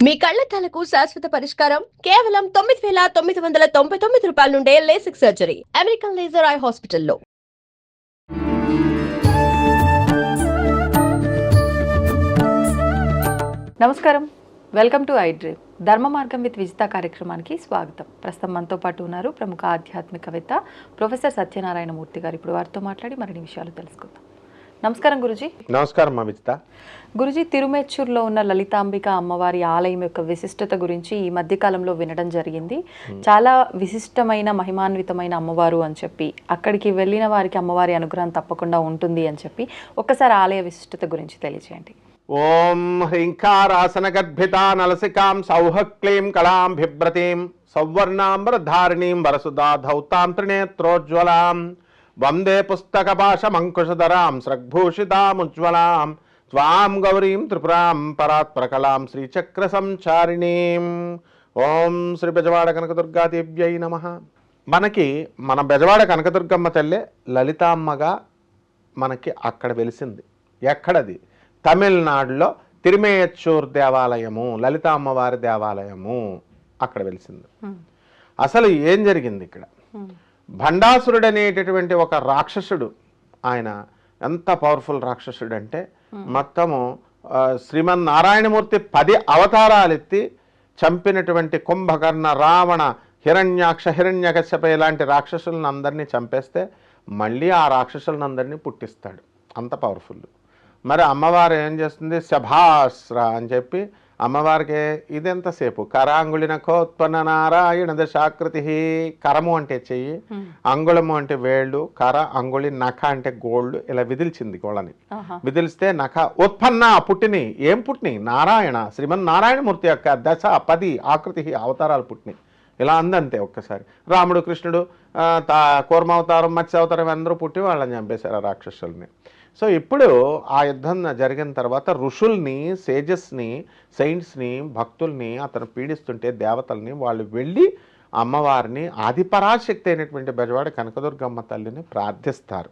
మీ కళ్లద్దాలకు శాశ్వత పరిష్కారం కేవలం 9,999 రూపాయల నుండే LASIK surgery American laser eye హాస్పిటల్లో. నమస్కారం, వెల్కమ్ టు ఐ డ్రీమ్. ధర్మ మార్గం విత్ విజిత కార్యక్రమానికి స్వాగతం. ప్రస్తుతం మనతో పాటు ఉన్నారు ప్రముఖ ఆధ్యాత్మికవేత్త ప్రొఫెసర్ సత్యనారాయణ మూర్తి గారు. ఇప్పుడు వారితో మాట్లాడి మరిన్ని విషయాలు తెలుసుకుందాం. నమస్కారం గురుజీ. నమస్కారం మా విజిత. గురుజీ, తిరుమేచ్చూరులో ఉన్న లలితాంబిక అమ్మవారి ఆలయం యొక్క విశిష్టత గురించి ఈ మధ్యకాలంలో వినడం జరిగింది. చాలా విశిష్టమైన మహిమాన్వితమైన అమ్మవారు అని చెప్పి, అక్కడికి వెళ్ళిన వారికి అమ్మవారి అనుగ్రహం తప్పకుండా ఉంటుంది అని చెప్పి, ఒక్కసారి ఆలయ విశిష్టత గురించి తెలియజేయండి. ఓం హ్రీంకారాసన గర్భితా నలసికాం సౌహక్లీం కళాం బిభ్రతీం సౌవర్ణాంబరధారిణీం వరసుదా ధౌతాం త్రినేత్రోజ్వలాం వందే పుస్తకపాశమంకుశధరాం స్రగ్భూషితాముజ్వలాం త్వాం గౌరీం త్రిపురాం పరాత్పరకలాం శ్రీచక్ర సంచారిణీం. ఓం శ్రీ బెజవాడ కనకదుర్గాదేవ్యై నమః. మన బెజవాడ కనకదుర్గమ్మ తల్లే లలితామ్మగా మనకి అక్కడ వెలిసింది. ఎక్కడది? తమిళనాడులో తిరుమేచ్చూర్ దేవాలయము, లలితా అమ్మవారి దేవాలయము అక్కడ వెలిసింది. అసలు ఏం జరిగింది ఇక్కడ? భండాసురుడు అనేటటువంటి ఒక రాక్షసుడు, ఆయన ఎంత పవర్ఫుల్ రాక్షసుడు అంటే మొత్తము శ్రీమన్నారాయణమూర్తి 10 అవతారాలు ఎత్తి చంపినటువంటి కుంభకర్ణ, రావణ, హిరణ్యాక్ష, హిరణ్యకశ్యప ఇలాంటి రాక్షసులను అందరినీ చంపేస్తే మళ్ళీ ఆ రాక్షసులను అందరినీ పుట్టిస్తాడు. అంత పవర్ఫుల్. మరి అమ్మవారు ఏం చేస్తుంది? శభాస్ర అని చెప్పి అమ్మవారికి ఇదెంతసేపు కరాంగుళిన కోత్పన్న నారాయణ దశాకృతి. కరము అంటే చెయ్యి, అంగుళము అంటే వేళ్ళు, కర అంగుళి, నఖ అంటే గోళ్ళు. ఇలా విదిల్చింది గోళ్ళని. విదిలిస్తే నఖ ఉత్పన్న పుట్టిని. ఏం పుట్టిని? నారాయణ, శ్రీమన్నారాయణమూర్తి యొక్క 10 10 ఆకృతి అవతారాలు పుట్టినాయి. ఇలా అందంతే. ఒక్కసారి రాముడు, కృష్ణుడు, కూర్మావతారం, మత్స్యావతారం అందరూ పుట్టి వాళ్ళని చంపేశారు ఆ రాక్షసుల్ని. సో ఇప్పుడు ఆ యుద్ధం జరిగిన తర్వాత ఋషుల్ని, సేజస్ని, సైంట్స్ని, భక్తుల్ని అతను పీడిస్తుంటే దేవతల్ని వాళ్ళు వెళ్ళి అమ్మవారిని, ఆదిపరాశక్తి అయినటువంటి బెజవాడ కనకదుర్గమ్మ తల్లిని ప్రార్థిస్తారు.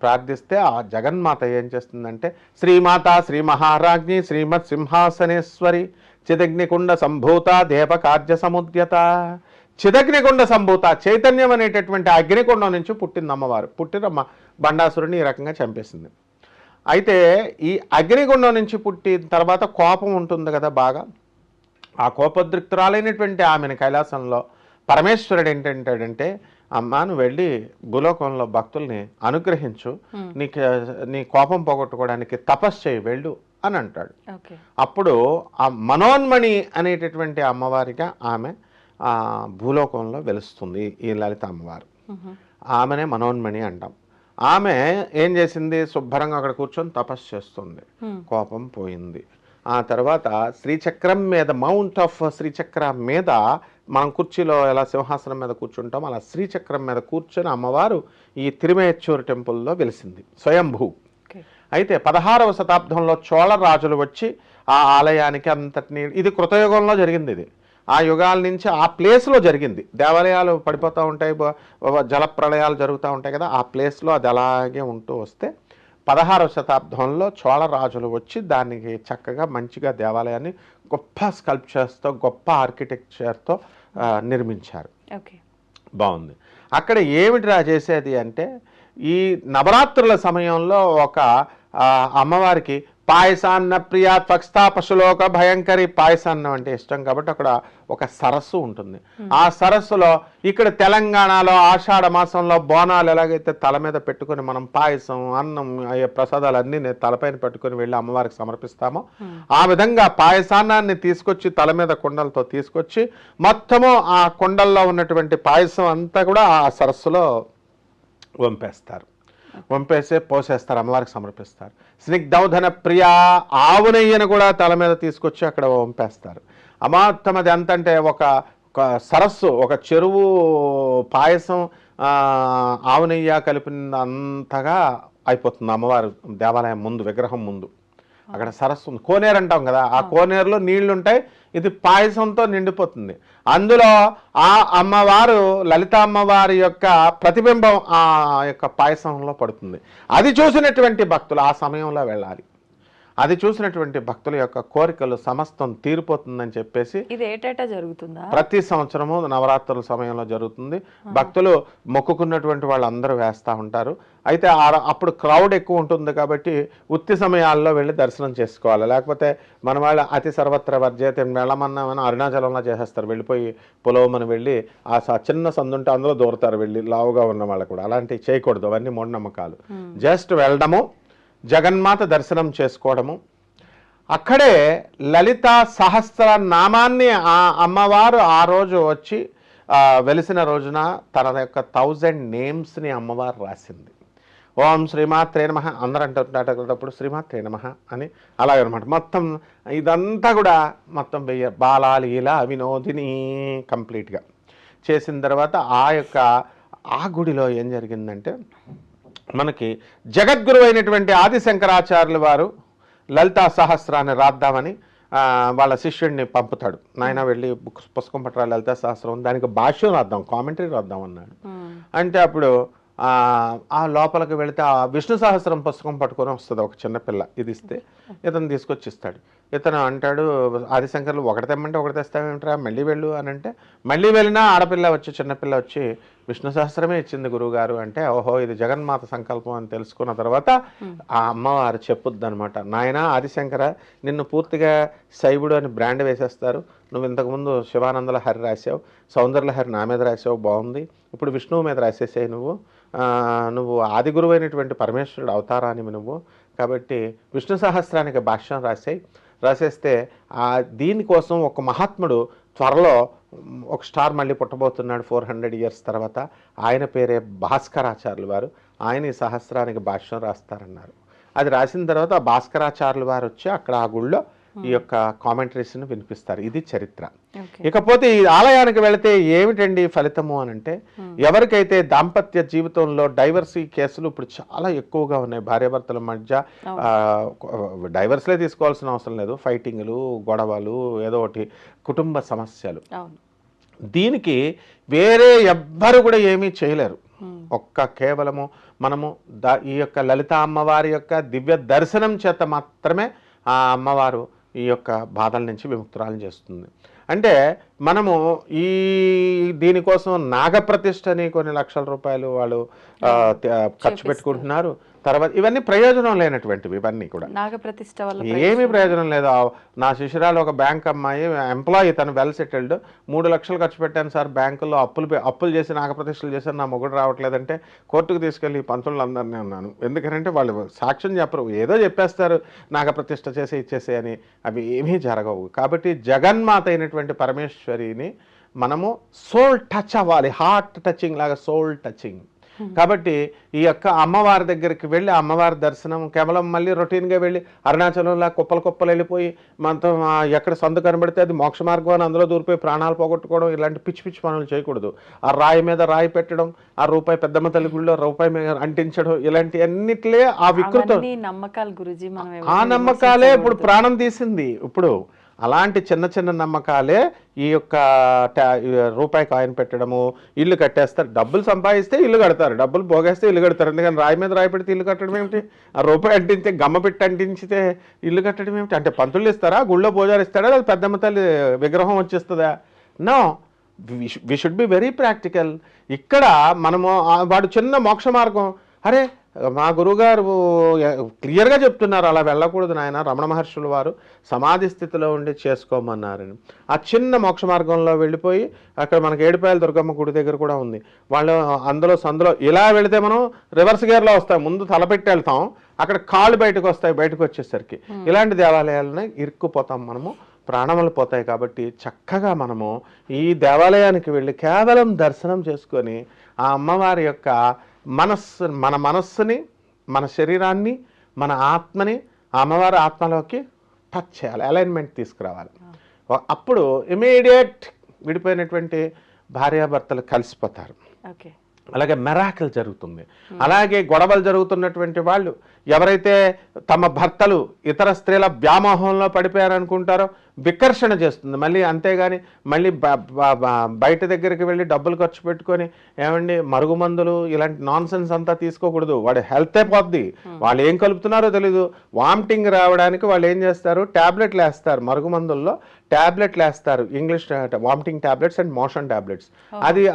ప్రార్థిస్తే ఆ జగన్మాత ఏం చేస్తుందంటే, శ్రీమాత శ్రీ మహారాజ్ఞి శ్రీమత్ సింహాసనేశ్వరి చిదగ్నికుండ సంభూత దేవకార్య సముద్యత. చిదగ్నికుండ సంభూత, చైతన్యం అనేటటువంటి అగ్నికుండం నుంచి పుట్టింది అమ్మవారు. పుట్టిన బండాసురుని ఈ రకంగా చంపేసింది. అయితే ఈ అగ్నిగుండం నుంచి పుట్టిన తర్వాత కోపం ఉంటుంది కదా బాగా. ఆ కోపోద్రిక్తురాలైనటువంటి ఆమెను కైలాసంలో పరమేశ్వరుడు ఏంటంటాడంటే, అమ్మా నువ్వు వెళ్ళి భూలోకంలో భక్తుల్ని అనుగ్రహించు, నీ కోపం పోగొట్టుకోవడానికి తపస్సు చేయి వెళ్ళు అని అంటాడు. అప్పుడు ఆ మనోన్మణి అనేటటువంటి అమ్మవారిగా ఆమె భూలోకంలో వెలుస్తుంది ఈ లలిత అమ్మవారు. ఆమెనే మనోన్మణి అంటాం. ఆమె ఏం చేసింది? శుభ్రంగా అక్కడ కూర్చొని తపస్సు చేస్తుంది. కోపం పోయింది. ఆ తర్వాత శ్రీచక్రం మీద, మౌంట్ ఆఫ్ శ్రీచక్రం మీద, మనం కుర్చీలో ఎలా సింహాసనం మీద కూర్చుంటాం అలా శ్రీచక్రం మీద కూర్చొని అమ్మవారు ఈ తిరుమేచ్చూరు టెంపుల్లో వెలిసింది, స్వయంభూ. అయితే 16వ శతాబ్దంలో చోళ రాజులు వచ్చి ఆ ఆలయానికి అంతటిని, ఇది కృతయుగంలో జరిగింది. ఇది ఆ యుగాల నుంచి ఆ ప్లేస్లో జరిగింది. దేవాలయాలు పడిపోతూ ఉంటాయి, జలప్రళయాలు జరుగుతూ ఉంటాయి కదా, ఆ ప్లేస్లో అది అలాగే ఉంటూ వస్తే 16వ శతాబ్దంలో చోళ రాజులు వచ్చి దానికి చక్కగా మంచిగా దేవాలయాన్ని గొప్ప స్కల్ప్చర్స్తో, గొప్ప ఆర్కిటెక్చర్తో నిర్మించారు. బాగుంది. అక్కడ ఏమిటి చేసేది అంటే, ఈ నవరాత్రుల సమయంలో ఒక అమ్మవారికి పాయసాన్న ప్రియా త్వక్స్థా పశులోక భయంకరి, పాయసాన్నం అంటే ఇష్టం కాబట్టి అక్కడ ఒక సరస్సు ఉంటుంది. ఆ సరస్సులో ఇక్కడ తెలంగాణలో ఆషాఢ మాసంలో బోనాలు ఎలాగైతే తల మీద పెట్టుకుని మనం పాయసం, అన్నం, ప్రసాదాలు అన్నీ తలపైన పెట్టుకుని వెళ్ళి అమ్మవారికి సమర్పిస్తామో, ఆ విధంగా పాయసాన్నాన్ని తీసుకొచ్చి తల మీద కుండలతో తీసుకొచ్చి మొత్తము ఆ కుండల్లో ఉన్నటువంటి పాయసం అంతా కూడా ఆ సరస్సులో వంపేస్తారు. వంపేసి పోసేస్తారు, అమ్మవారికి సమర్పిస్తారు. స్నిగ్ధౌధన ప్రియా, ఆవు నెయ్యను కూడా తల మీద తీసుకొచ్చి అక్కడ వంపేస్తారు. అమాత్తం అది ఎంతంటే ఒక సరస్సు, ఒక చెరువు పాయసం, ఆవు నెయ్య కలిపిన అంతగా అయిపోతుంది అమ్మవారు దేవాలయం ముందు, విగ్రహం ముందు. అక్కడ సరస్సు ఉంది, కోనేరు అంటాం కదా, ఆ కోనేరులో నీళ్లుంటాయి, ఇది పాయసంతో నిండిపోతుంది. అందులో ఆ అమ్మవారు, లలిత అమ్మవారి యొక్క ప్రతిబింబం ఆ యొక్క పాయసంలో పడుతుంది. అది చూసినటువంటి భక్తులు ఆ సమయంలో వెళ్ళాలి. అది చూసినటువంటి భక్తుల యొక్క కోరికలు సమస్తం తీరిపోతుందని చెప్పేసి ఇది ఏటేటా జరుగుతుందా? ప్రతి సంవత్సరము నవరాత్రుల సమయంలో జరుగుతుంది. భక్తులు మొక్కుకున్నటువంటి వాళ్ళందరూ వేస్తూ ఉంటారు. అయితే అప్పుడు క్రౌడ్ ఎక్కువ ఉంటుంది కాబట్టి ఉత్తి సమయాల్లో వెళ్ళి దర్శనం చేసుకోవాలి. లేకపోతే మన వాళ్ళు అతి సర్వత్ర వర్జయతే వెళ్ళమన్నామని అరుణాచలంలో చేసేస్తారు. వెళ్ళిపోయి పొలవమని వెళ్ళి ఆ చిన్న సందుంటే అందులో దూరతారు వెళ్ళి లావుగా ఉన్న వాళ్ళు కూడా. అలాంటివి చేయకూడదు, అవన్నీ మూఢనమ్మకాలు. జస్ట్ వెళ్ళడము, జగన్మాత దర్శనం చేసుకోవడము. అక్కడే లలితా సహస్ర నామాన్ని ఆ అమ్మవారు ఆ రోజు వచ్చి వెలిసిన రోజున తన యొక్క 1000 నేమ్స్ని అమ్మవారు రాసింది. ఓం శ్రీమాత్రే నమః అందరూ అంటున్నప్పుడు శ్రీమాత్రే నమః అని అలాగనమాట. మొత్తం ఇదంతా కూడా మొత్తం బాలాలీల వినోదిని కంప్లీట్గా చేసిన తర్వాత ఆ గుడిలో ఏం జరిగిందంటే, మనకి జగద్గురు అయినటువంటి ఆదిశంకరాచార్యుల వారు లలితా సహస్రాన్ని రాద్దామని వాళ్ళ శిష్యుడిని పంపుతాడు. నాయన వెళ్ళి పుస్తకం పట్టరా లలితా సహస్రం, దానికి భాష్యం రాద్దాం, కామెంటరీ రాద్దాం అన్నాడు. అంటే అప్పుడు ఆ లోపలికి వెళితే ఆ విష్ణు సహస్రం పుస్తకం పట్టుకొని వస్తుంది ఒక చిన్నపిల్ల. ఇది ఇస్తే ఇతను తీసుకొచ్చి ఇస్తాడు. ఇతను అంటాడు ఆదిశంకర్లు ఒకటి తెమ్మంటే ఒకటి తెస్తావేంట్రా, మళ్ళీ వెళ్ళు అని అంటే, మళ్ళీ వెళ్ళినా ఆడపిల్ల వచ్చి చిన్నపిల్ల వచ్చి విష్ణు సహస్రమే ఇచ్చింది గురువుగారు అంటే, ఓహో ఇది జగన్మాత సంకల్పం అని తెలుసుకున్న తర్వాత ఆ అమ్మవారు చెప్పుద్ది అనమాట, నాయన ఆదిశంకర నిన్ను పూర్తిగా శైవుడు అని బ్రాండ్ వేసేస్తారు. నువ్వు ఇంతకుముందు శివానందల హరి రాసావు, సౌందర్యలహరి నా మీద రాసావు, బాగుంది. ఇప్పుడు విష్ణువు మీద రాసేసాయి నువ్వు ఆది గురువైనటువంటి పరమేశ్వరుడు అవతారానివి నువ్వు. కాబట్టి విష్ణు సహస్రానికి భాష్యం రాసేస్తే దీనికోసం ఒక మహాత్ముడు త్వరలో ఒక స్టార్ మళ్ళీ పుట్టబోతున్నాడు 400 years తర్వాత. ఆయన పేరే భాస్కరాచార్యులు వారు. ఆయన ఈ సహస్రానికి భాష్యం రాస్తారన్నారు. అది రాసిన తర్వాత ఆ భాస్కరాచార్యులు వారు వచ్చి అక్కడ ఆ గుళ్ళో ఈ యొక్క కామెంటరీస్ని వినిపిస్తారు. ఇది చరిత్ర. ఇకపోతే ఈ ఆలయానికి వెళితే ఏమిటండి ఫలితము అని అంటే, ఎవరికైతే దాంపత్య జీవితంలో డైవర్సీ కేసులు ఇప్పుడు చాలా ఎక్కువగా ఉన్నాయి, భార్యాభర్తల మధ్య డైవర్స్లే తీసుకోవాల్సిన అవసరం లేదు, ఫైటింగ్లు, గొడవలు, ఏదో ఒకటి కుటుంబ సమస్యలు, దీనికి వేరే ఎవ్వరు కూడా ఏమీ చేయలేరు. కేవలము మనము ఈ యొక్క లలితా అమ్మవారి యొక్క దివ్య దర్శనం చేత మాత్రమే ఆ అమ్మవారు ఈ యొక్క బాధల నుంచి విముక్తురాలను చేస్తుంది. అంటే మనము దీనికోసం నాగప్రతిష్ఠని కొన్ని లక్షల రూపాయలు వాళ్ళు ఖర్చు పెట్టుకుంటున్నారు. తర్వాత ఇవన్నీ ప్రయోజనం లేనటువంటివి, ఇవన్నీ కూడా నాగప్రతిష్ఠ వల్ల ఏమీ ప్రయోజనం లేదు. నా శిష్యురాలు ఒక బ్యాంక్ అమ్మాయి ఎంప్లాయీ, తను వెల్ సెటిల్డ్, 3 లక్షలు ఖర్చు పెట్టాను సార్ బ్యాంకుల్లో, అప్పులు చేసి నాగప్రతిష్ఠలు చేశాను, నా మొగుడు రావట్లేదంటే కోర్టుకు తీసుకెళ్ళి పంతులందరినీ అన్నాను. ఎందుకంటే వాళ్ళు సాక్ష్యం చెప్పరు, ఏదో చెప్పేస్తారు నాగప్రతిష్ఠ చేసి ఇచ్చేసి అని. అవి ఏమీ జరగవు. కాబట్టి జగన్మాత అయినటువంటి పరమేశ్వరిని మనము సోల్ టచ్ అవ్వాలి, హార్ట్ టచింగ్ లాగా సోల్ టచింగ్. కాబట్టి ఈ యొక్క అమ్మవారి దగ్గరికి వెళ్ళి అమ్మవారి దర్శనం కేవలం మళ్ళీ రొటీన్గా వెళ్ళి అరుణాచలంలో కుప్పలు వెళ్ళిపోయి మనతో ఎక్కడ సందు కనబడితే అది మోక్ష మార్గం అని అందులో దూరిపోయి ప్రాణాలు పోగొట్టుకోవడం, ఇలాంటి పిచ్చి పిచ్చి పనులు చేయకూడదు. ఆ రాయి మీద రాయి పెట్టడం, ఆ రూపాయి పెద్దమ్మ తల్లి గుళ్ళో రూపాయి మీద అంటించడం, ఇలాంటి అన్నిట్లే ఆ వికృతం, నమ్మకాలు గురుజీ, ఆ నమ్మకాలే ఇప్పుడు ప్రాణం తీసింది. ఇప్పుడు అలాంటి చిన్న చిన్న నమ్మకాలే ఈ యొక్క రూపాయి కాయిన్ పెట్టడము, ఇల్లు కట్టేస్తారు, డబ్బులు సంపాదిస్తే ఇల్లు కడతారు, డబ్బులు పోగేస్తే ఇల్లు కడతారు. ఎందుకని రాయి మీద రాయి పెడితే ఇల్లు కట్టడం ఏమిటి, ఆ రూపాయి అంటించే గమ్మ పెట్టి అంటించితే ఇల్లు కట్టడం ఏమిటి? అంటే పంతులు ఇస్తారా, గుళ్ళో పూజారు ఇస్తాడా, లేదా పెద్దమ్మ తల్లి విగ్రహం వచ్చేస్తుందా? No, we should be very practical. ఇక్కడ మనము వాడు చిన్న మోక్ష మార్గం, అరే మా గురువుగారు క్లియర్గా చెప్తున్నారు అలా వెళ్ళకూడదు నాయన, రమణ మహర్షుల వారు సమాధి స్థితిలో ఉండి చేసుకోమన్నారని. ఆ చిన్న మోక్ష మార్గంలో వెళ్ళిపోయి అక్కడ మనకి ఏడుపాయల దుర్గమ్మ గుడి దగ్గర కూడా ఉంది, వాళ్ళు సందులో ఇలా వెళితే మనం రివర్స్ గేర్లో వస్తాం, ముందు తలపెట్టి వెళ్తాం, అక్కడ కాళ్ళు బయటకు వస్తాయి, బయటకు వచ్చేసరికి ఇలాంటి దేవాలయాలని ఇరుక్కుపోతాం, మనము ప్రాణములు పోతాయి. కాబట్టి చక్కగా మనము ఈ దేవాలయానికి వెళ్ళి కేవలం దర్శనం చేసుకొని ఆ అమ్మవారి యొక్క మన మనస్సుని, మన శరీరాన్ని, మన ఆత్మని అమ్మవారి ఆత్మలోకి టచ్ చేయాలి, అలైన్మెంట్ తీసుకురావాలి. అప్పుడు ఇమీడియట్ విడిపోయినటువంటి భార్యాభర్తలు కలిసిపోతారు. అలాగే మెరాకిల్ జరుగుతుంది. అలాగే గొడవలు జరుగుతున్నటువంటి వాళ్ళు ఎవరైతే తమ భర్తలు ఇతర స్త్రీల వ్యామోహంలో పడిపోయారనుకుంటారో వికర్షణ చేస్తుంది మళ్ళీ. అంతేగాని మళ్ళీ బయట దగ్గరికి వెళ్ళి డబ్బులు ఖర్చు పెట్టుకొని ఏమండి మరుగుమందులు ఇలాంటి నాన్సెన్స్ అంతా తీసుకోకూడదు. వాడి హెల్తే పోద్ది. వాళ్ళు ఏం కలుపుతున్నారో తెలీదు. వామిటింగ్ రావడానికి వాళ్ళు ఏం చేస్తారు, ట్యాబ్లెట్లు వేస్తారు, మరుగుమందుల్లో ట్యాబ్లెట్లు వేస్తారు, English vomiting tablets and motion tablets.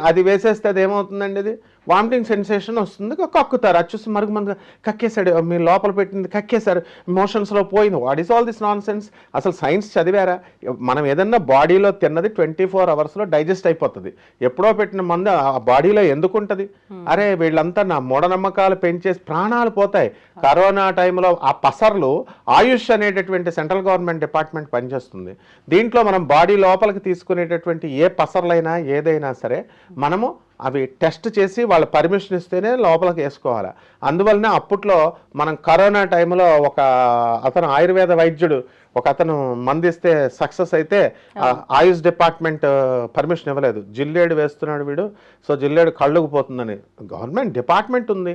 అది వేసేస్తే అది ఏమవుతుందండి, అది వామిటింగ్ సెన్సేషన్ వస్తుంది, కక్కుతారు. అది చూసి మరుగుమందు కక్కేశాడు, మీ లోపల పెట్టింది కక్కేశారు, మోషన్స్లో పోయింది. What is all this non sense? అసలు సైన్స్ చదివారా? మనం ఏదన్నా బాడీలో తిన్నది 24 అవర్స్లో డైజెస్ట్ అయిపోతుంది. ఎప్పుడో పెట్టిన మందు ఆ బాడీలో ఎందుకు ఉంటుంది? అరే వీళ్ళంతా నా మూఢనమ్మకాలు పెంచేసి ప్రాణాలు పోతాయి. కరోనా టైంలో ఆ పసర్లు ఆయుష్ అనేటటువంటి సెంట్రల్ గవర్నమెంట్ డిపార్ట్మెంట్ పనిచేస్తుంది. దీంట్లో మనం బాడీ లోపలికి తీసుకునేటటువంటి ఏ పసర్లైనా ఏదైనా సరే మనము అవి టెస్ట్ చేసి వాళ్ళ పర్మిషన్ ఇస్తేనే లోపలికి వేసుకోవాలి. అందువల్లనే అప్పట్లో మనం కరోనా టైంలో ఒక అతను ఆయుర్వేద వైద్యుడు ఒక అతను మందిస్తే సక్సెస్ అయితే ఆయుష్ డిపార్ట్మెంట్ పర్మిషన్ ఇవ్వలేదు. జిల్లేడు వేస్తున్నాడు వీడు, సో జిల్లేడు కళ్ళుకు పోతుందని గవర్నమెంట్ డిపార్ట్మెంట్ ఉంది.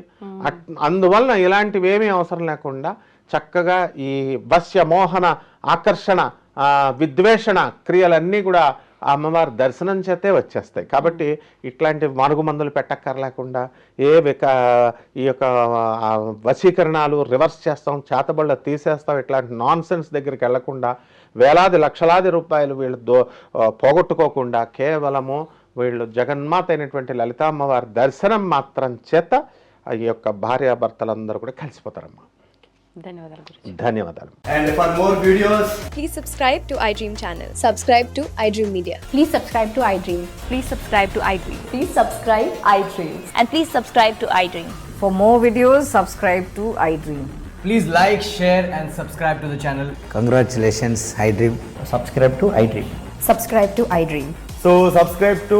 అందువలన ఇలాంటివి ఏమీ అవసరం లేకుండా చక్కగా ఈ వశ్య మోహన ఆకర్షణ విద్వేషణ క్రియలన్నీ కూడా అమ్మవారి దర్శనం చేతే వచ్చేస్తాయి. కాబట్టి ఇట్లాంటి మరుగుమందులు పెట్టక్కర్లేకుండా ఈ యొక్క వశీకరణాలు రివర్స్ చేస్తాం, చేతబళ్ళ తీసేస్తాం, ఇట్లాంటి నాన్ సెన్స్ దగ్గరికి వెళ్లకుండా వేలాది లక్షలాది రూపాయలు వీళ్ళు పోగొట్టుకోకుండా కేవలము వీళ్ళు జగన్మాత అయినటువంటి లలితామ్మవారి దర్శనం మాత్రం చేత ఈ యొక్క భార్యాభర్తలందరూ కూడా కలిసిపోతారమ్మా. ధన్యవాదాలు. And for more videos, please subscribe to iDream channel. Subscribe to iDream Media. Please subscribe to iDream. Please subscribe to iDream. Please subscribe iDream. And please subscribe to iDream. For more videos, subscribe to iDream. please like, share and subscribe to the channel. Congratulations, iDream. Subscribe to iDream. Subscribe to iDream. So subscribe to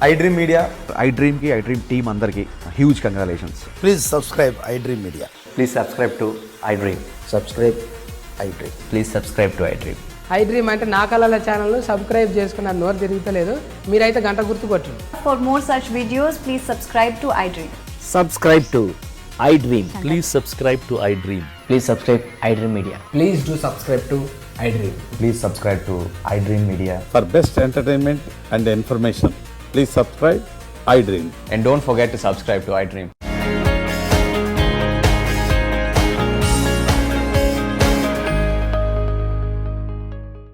iDream Media. iDream की iDream team अंदर की huge congratulations. Please subscribe iDream Media. Please subscribe to iDream. Subscribe iDream. Please subscribe to iDream. iDream అంటే నా కళల channel subscribe చేసుకున్న నోరు తిరుగుతలేదు, మీరైతే గంట గుర్తు కొట్టండి. For more such videos, please subscribe to iDream. Subscribe to iDream. Please subscribe to iDream. Please subscribe iDream Media. Please do subscribe to iDream. Please subscribe to iDream Media. For best entertainment and information, please subscribe iDream. And don't forget to subscribe to iDream.